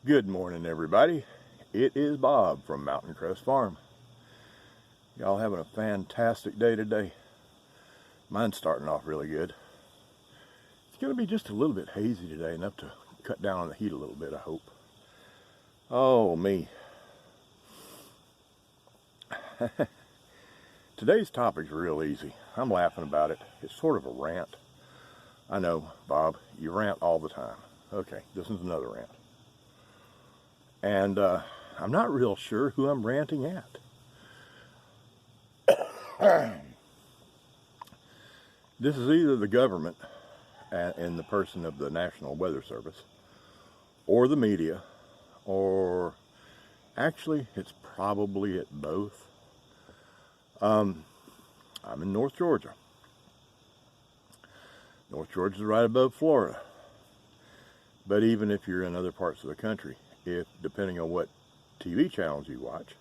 Good morning, everybody. It is Bob from Mountain Crest Farm. Y'all having a fantastic day today. Mine's starting off really good. It's going to be just a little bit hazy today, enough to cut down on the heat a little bit, I hope. Oh, me. Today's topic's real easy. I'm laughing about it. It's sort of a rant. I know, Bob, you rant all the time. Okay, this is another rant. And I'm not real sure who I'm ranting at. This is either the government in the person of the National Weather Service, or the media, or actually it's probably at both. I'm in North Georgia. North Georgia is right above Florida. But even if you're in other parts of the country, depending on what TV channels you watch,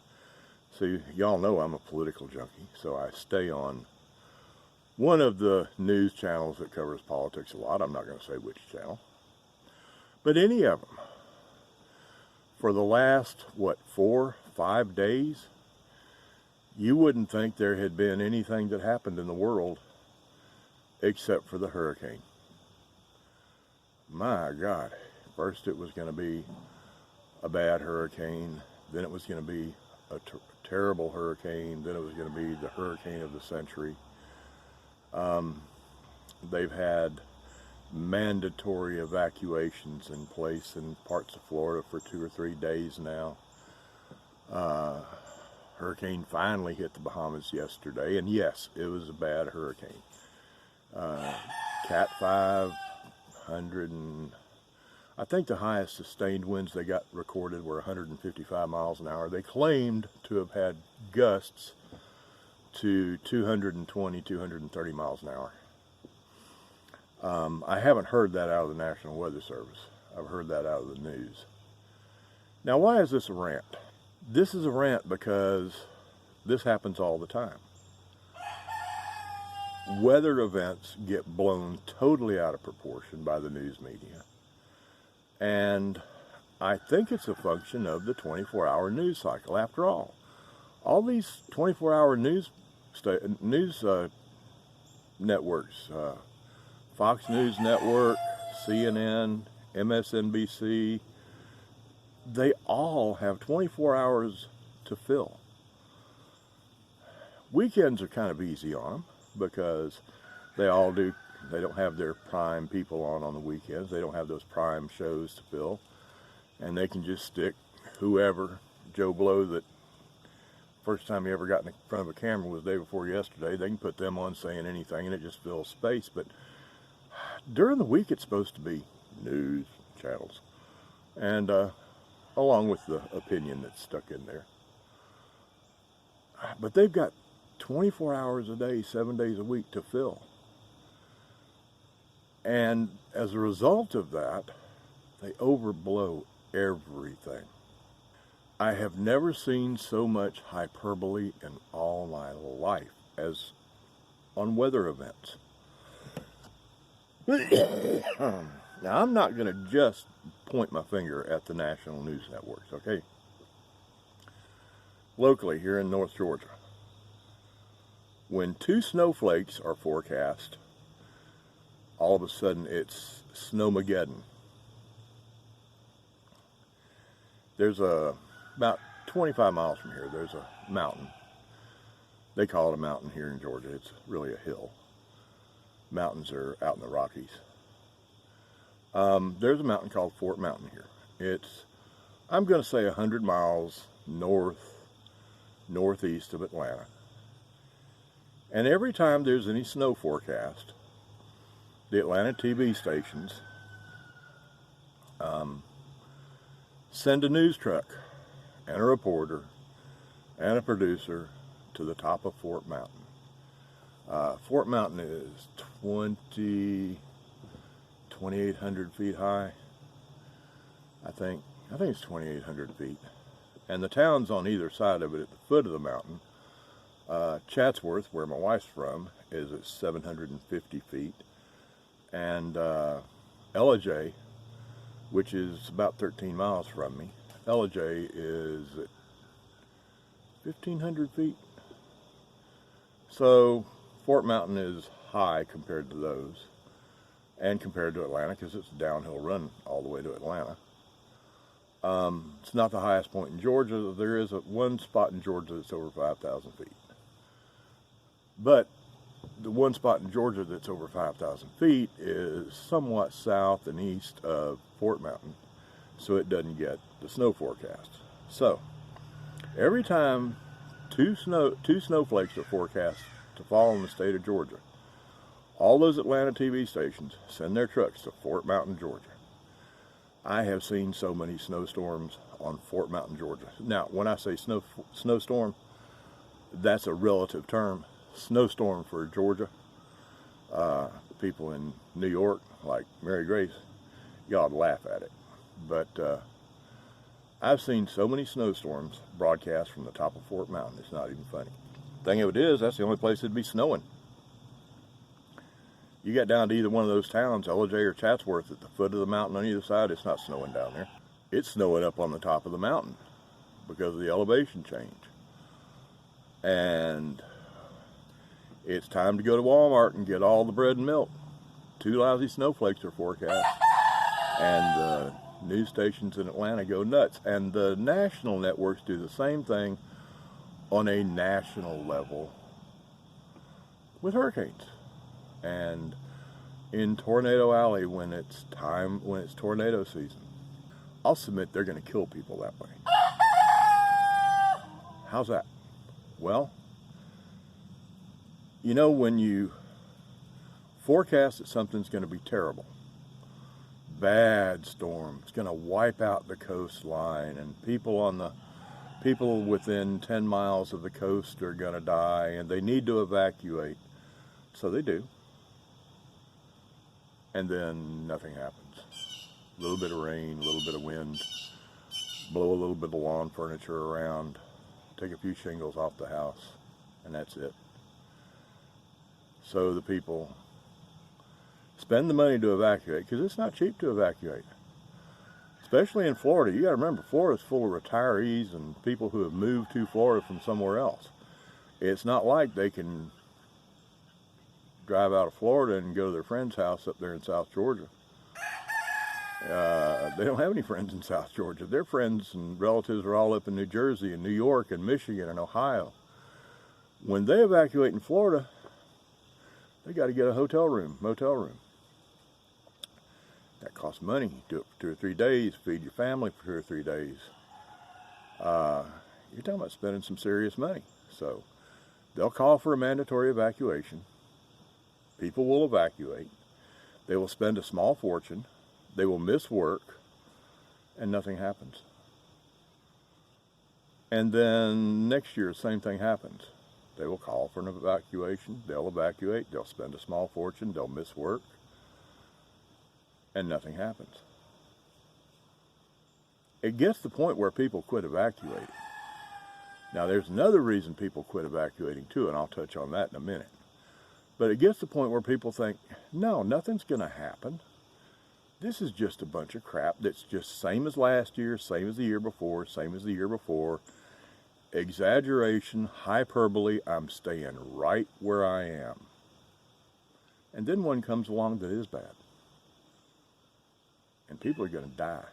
so y'all know I'm a political junkie, so I stay on one of the news channels that covers politics a lot. I'm not going to say which channel, but any of them. For the last, 4-5 days, you wouldn't think there had been anything that happened in the world except for the hurricane. My God, first it was going to be a bad hurricane, then it was going to be a terrible hurricane, then it was going to be the hurricane of the century. They've had mandatory evacuations in place in parts of Florida for 2 or 3 days now. Hurricane finally hit the Bahamas yesterday, and yes, it was a bad hurricane. Cat 5, 100 and I think the highest sustained winds they got recorded were 155 miles an hour. They claimed to have had gusts to 220, 230 miles an hour. I haven't heard that out of the National Weather Service. I've heard that out of the news. Now, why is this a rant? This is a rant because this happens all the time. Weather events get blown totally out of proportion by the news media. And I think it's a function of the 24-hour news cycle. After all these 24-hour news networks, Fox News Network, CNN, MSNBC, they all have 24 hours to fill. Weekends are kind of easy on them because they don't have their prime people on the weekends. They don't have those prime shows to fill. And they can just stick whoever, Joe Blow, that first time he ever got in front of a camera was the day before yesterday. They can put them on saying anything and it just fills space. But during the week it's supposed to be news channels. And along with the opinion that's stuck in there. But they've got 24 hours a day, 7 days a week to fill. And as a result of that, they overblow everything. I have never seen so much hyperbole in all my life as on weather events. Now, I'm not going to just point my finger at the national news networks, okay? Locally, here in North Georgia, when 2 snowflakes are forecast, all of a sudden it's Snowmageddon. There's about 25 miles from here, there's a mountain. They call it a mountain here in Georgia. It's really a hill. Mountains are out in the Rockies. There's a mountain called Fort Mountain here. It's, I'm going to say 100 miles northeast of Atlanta. And every time there's any snow forecast, the Atlanta TV stations send a news truck and a reporter and a producer to the top of Fort Mountain. Fort Mountain is 2,800 feet high. I think it's 2,800 feet. And the towns on either side of it at the foot of the mountain, Chatsworth, where my wife's from, is at 750 feet. And Ellijay, which is about 13 miles from me. LJ is at 1,500 feet. So Fort Mountain is high compared to those, and compared to Atlanta, because it's a downhill run all the way to Atlanta. It's not the highest point in Georgia. There is one spot in Georgia that's over 5,000 feet. But the one spot in Georgia that's over 5,000 feet is somewhat south and east of Fort Mountain, so it doesn't get the snow forecast. So every time two snowflakes are forecast to fall in the state of Georgia, all those Atlanta TV stations send their trucks to Fort Mountain, Georgia. I have seen so many snowstorms on Fort Mountain, Georgia. Now, when I say snowstorm, that's a relative term. Snowstorm for Georgia, people in New York, like Mary Grace, y'all would laugh at it. But I've seen so many snowstorms broadcast from the top of Fort Mountain, it's not even funny. Thing of it is, that's the only place it'd be snowing. You get down to either one of those towns, LJ or Chatsworth, at the foot of the mountain on either side, it's not snowing down there. It's snowing up on the top of the mountain because of the elevation change. And it's time to go to Walmart and get all the bread and milk. 2 lousy snowflakes are forecast. And the news stations in Atlanta go nuts. And the national networks do the same thing on a national level with hurricanes. And in Tornado Alley, when it's tornado season, I'll submit they're going to kill people that way. How's that? Well, you know, when you forecast that something's going to be terrible, bad storm, it's going to wipe out the coastline, and people within 10 miles of the coast are going to die, and they need to evacuate, so they do. And then nothing happens. A little bit of rain, a little bit of wind, blow a little bit of lawn furniture around, take a few shingles off the house, and that's it. So the people spend the money to evacuate, because it's not cheap to evacuate. Especially in Florida. You got to remember, Florida's full of retirees and people who have moved to Florida from somewhere else. It's not like they can drive out of Florida and go to their friend's house up there in South Georgia. They don't have any friends in South Georgia. Their friends and relatives are all up in New Jersey and New York and Michigan and Ohio. When they evacuate in Florida, they got to get a motel room. That costs money. Do it for 2 or 3 days, feed your family for 2 or 3 days. You're talking about spending some serious money. So they'll call for a mandatory evacuation. People will evacuate. They will spend a small fortune. They will miss work, and nothing happens. And then next year, the same thing happens. They will call for an evacuation. They'll evacuate. They'll spend a small fortune. They'll miss work, and nothing happens. It gets to the point where people quit evacuating. Now, there's another reason people quit evacuating too, and I'll touch on that in a minute. But it gets to the point where people think, no, nothing's going to happen. This is just a bunch of crap that's just same as last year, same as the year before, same as the year before. Exaggeration, hyperbole, I'm staying right where I am. And then one comes along that is bad. And people are going to die.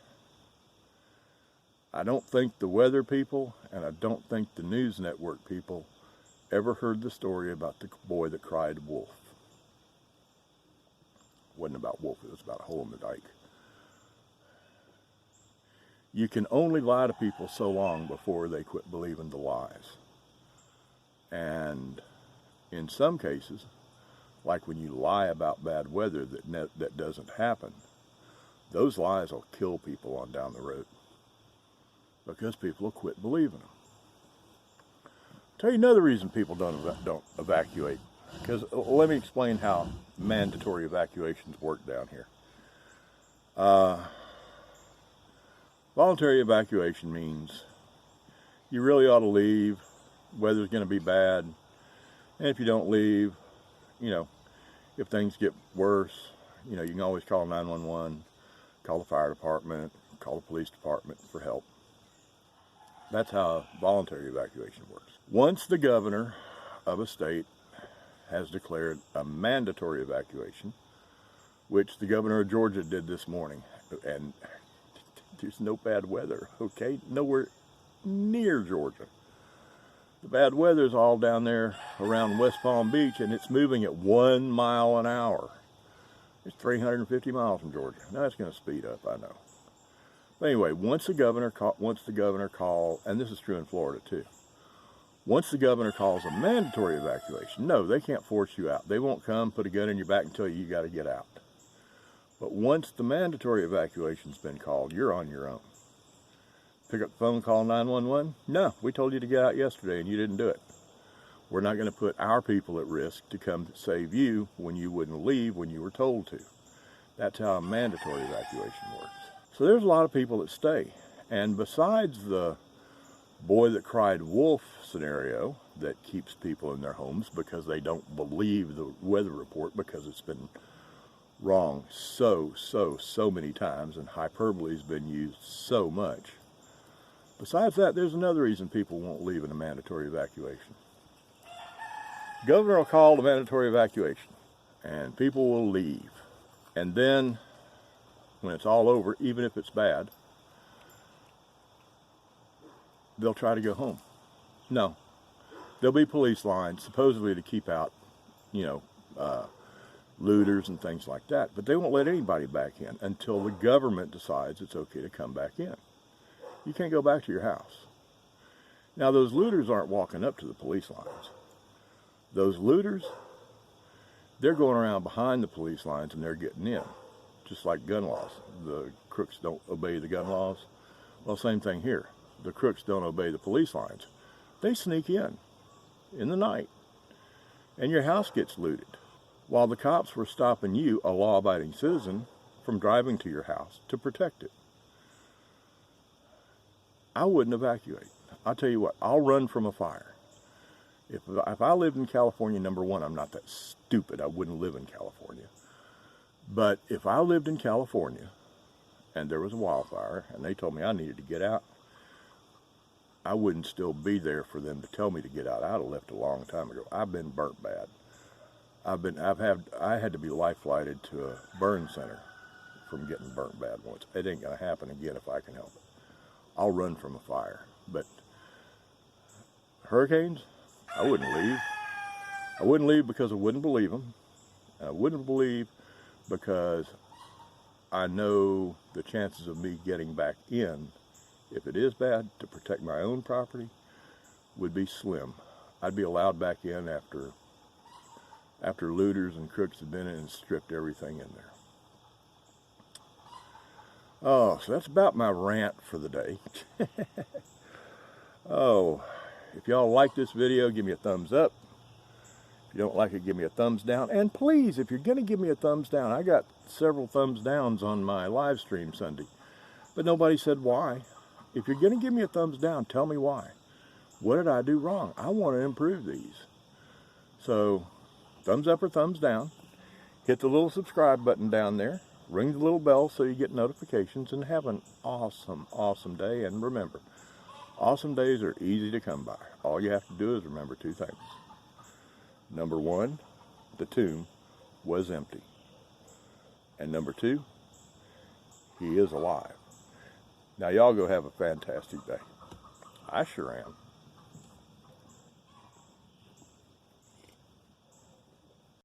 I don't think the weather people, and I don't think the news network people ever heard the story about the boy that cried wolf. It wasn't about wolf, it was about a hole in the dike. You can only lie to people so long before they quit believing the lies. And in some cases, like when you lie about bad weather that doesn't happen, those lies will kill people on down the road because people will quit believing them. Tell you another reason people don't evacuate, because let me explain how mandatory evacuations work down here. Voluntary evacuation means you really ought to leave. Weather's going to be bad, and if you don't leave, you know, if things get worse, you know, you can always call 911. call the fire department, call the police department for help. That's how voluntary evacuation works. Once the governor of a state has declared a mandatory evacuation, which the governor of Georgia did this morning, and there's no bad weather, okay? Nowhere near Georgia. The bad weather is all down there around West Palm Beach, and it's moving at 1 mile an hour. It's 350 miles from Georgia. Now it's going to speed up, I know. But anyway, once the governor calls, and this is true in Florida too, once the governor calls a mandatory evacuation, no, they can't force you out. They won't come, put a gun in your back and tell you got to get out. But once the mandatory evacuation's been called, you're on your own. Pick up the phone, call 911. No, we told you to get out yesterday and you didn't do it. We're not going to put our people at risk to come save you when you wouldn't leave when you were told to. That's how a mandatory evacuation works. So there's a lot of people that stay. And besides the boy that cried wolf scenario that keeps people in their homes because they don't believe the weather report because it's been wrong so many times and hyperbole has been used so much. Besides that, there's another reason people won't leave in a mandatory evacuation. Governor will call a mandatory evacuation and people will leave. And then when it's all over, even if it's bad, they'll try to go home. No, there'll be police lines supposedly to keep out, looters and things like that, but they won't let anybody back in until the government decides it's okay to come back in. You can't go back to your house. Now those looters aren't walking up to the police lines. Those looters, they're going around behind the police lines and they're getting in, just like gun laws. The crooks don't obey the gun laws. Well, same thing here. The crooks don't obey the police lines. They sneak in the night, and your house gets looted. While the cops were stopping you, a law-abiding citizen, from driving to your house to protect it. I wouldn't evacuate. I'll tell you what, I'll run from a fire. If I lived in California, number one, I'm not that stupid. I wouldn't live in California. But if I lived in California and there was a wildfire and they told me I needed to get out, I wouldn't still be there for them to tell me to get out. I'd have left a long time ago. I've been burnt bad. I had to be life flighted to a burn center from getting burnt bad once. It ain't gonna happen again if I can help it. I'll run from a fire. But hurricanes, I wouldn't leave. I wouldn't leave because I wouldn't believe them. And I wouldn't believe because I know the chances of me getting back in, if it is bad, to protect my own property, would be slim. I'd be allowed back in after looters and crooks had been in and stripped everything in there. Oh, so that's about my rant for the day. Oh, if y'all like this video, give me a thumbs up. If you don't like it, give me a thumbs down. And please, if you're going to give me a thumbs down, I got several thumbs downs on my live stream Sunday, but nobody said why. If you're going to give me a thumbs down, tell me why. What did I do wrong? I want to improve these. So, thumbs up or thumbs down. Hit the little subscribe button down there. Ring the little bell so you get notifications, and have an awesome, awesome day. And remember, awesome days are easy to come by. All you have to do is remember two things. Number one, the tomb was empty. And number two, he is alive. Now y'all go have a fantastic day. I sure am.